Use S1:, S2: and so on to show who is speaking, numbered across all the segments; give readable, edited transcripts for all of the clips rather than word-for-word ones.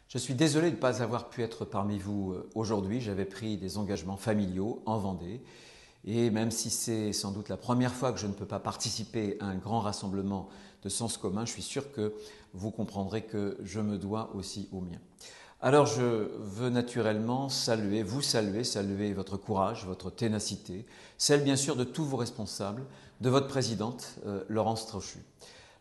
S1: Je suis désolé de ne pas avoir pu être parmi vous aujourd'hui. J'avais pris des engagements familiaux en Vendée. Et même si c'est sans doute la première fois que je ne peux pas participer à un grand rassemblement de sens commun, je suis sûr que vous comprendrez que je me dois aussi au mien. Alors je veux naturellement saluer votre courage, votre ténacité, celle bien sûr de tous vos responsables, de votre présidente, Laurence Trochu.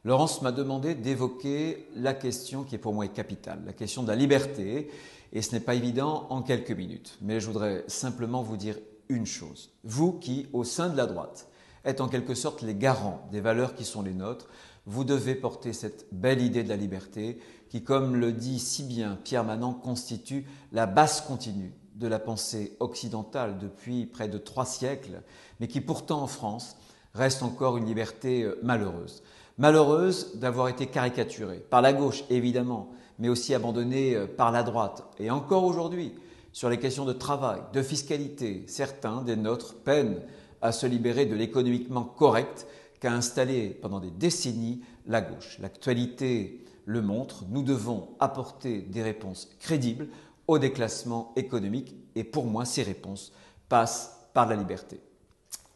S1: Laurence m'a demandé d'évoquer la question qui est pour moi capitale, la question de la liberté, et ce n'est pas évident en quelques minutes. Mais je voudrais simplement vous dire une chose. Vous qui, au sein de la droite, êtes en quelque sorte les garants des valeurs qui sont les nôtres, vous devez porter cette belle idée de la liberté qui, comme le dit si bien Pierre Manant, constitue la base continue de la pensée occidentale depuis près de 3 siècles, mais qui pourtant en France reste encore une liberté malheureuse. Malheureuse d'avoir été caricaturée par la gauche évidemment, mais aussi abandonnée par la droite. Et encore aujourd'hui, sur les questions de travail, de fiscalité, certains des nôtres peinent à se libérer de l'économiquement correct qu'a installé pendant des décennies la gauche. L'actualité le montre, nous devons apporter des réponses crédibles au déclassement économique et pour moi ces réponses passent par la liberté.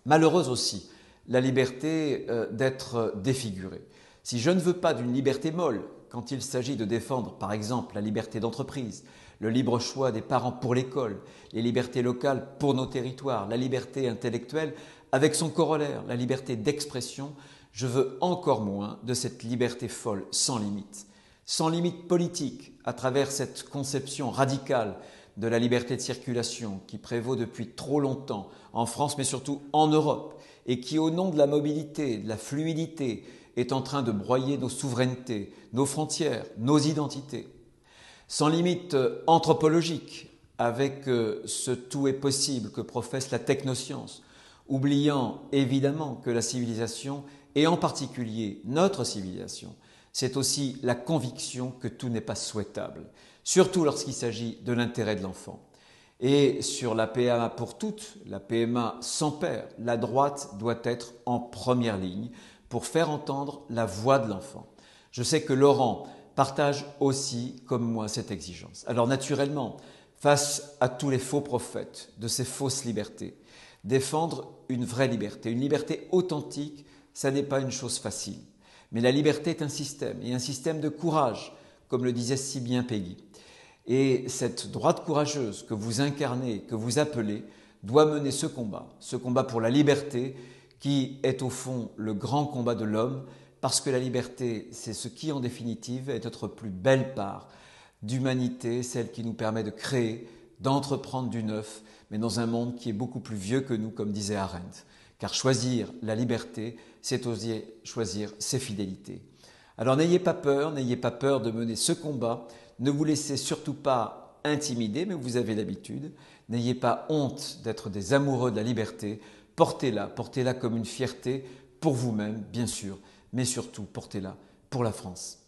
S1: Malheureuse aussi, la liberté d'être défiguré. Si je ne veux pas d'une liberté molle, quand il s'agit de défendre par exemple la liberté d'entreprise, le libre choix des parents pour l'école, les libertés locales pour nos territoires, la liberté intellectuelle avec son corollaire, la liberté d'expression, je veux encore moins de cette liberté folle sans limite. Sans limite politique, à travers cette conception radicale de la liberté de circulation qui prévaut depuis trop longtemps en France mais surtout en Europe et qui au nom de la mobilité, de la fluidité est en train de broyer nos souverainetés, nos frontières, nos identités. Sans limite anthropologique avec ce tout est possible que professe la technoscience, oubliant évidemment que la civilisation et en particulier notre civilisation, c'est aussi la conviction que tout n'est pas souhaitable, surtout lorsqu'il s'agit de l'intérêt de l'enfant. Et sur la PMA pour toutes, la PMA sans père, la droite doit être en première ligne pour faire entendre la voix de l'enfant. Je sais que Laurent partage aussi, comme moi, cette exigence. Alors naturellement, face à tous les faux prophètes de ces fausses libertés, défendre une vraie liberté, une liberté authentique, ça n'est pas une chose facile. Mais la liberté est un système, et un système de courage, comme le disait si bien Peggy. Et cette droite courageuse que vous incarnez, que vous appelez, doit mener ce combat pour la liberté, qui est au fond le grand combat de l'homme, parce que la liberté, c'est ce qui, en définitive, est notre plus belle part d'humanité, celle qui nous permet de créer, d'entreprendre du neuf, mais dans un monde qui est beaucoup plus vieux que nous, comme disait Arendt. Car choisir la liberté, c'est oser choisir ses fidélités. Alors n'ayez pas peur de mener ce combat, ne vous laissez surtout pas intimider, mais vous avez l'habitude. N'ayez pas honte d'être des amoureux de la liberté, portez-la comme une fierté pour vous-même, bien sûr, mais surtout portez-la pour la France.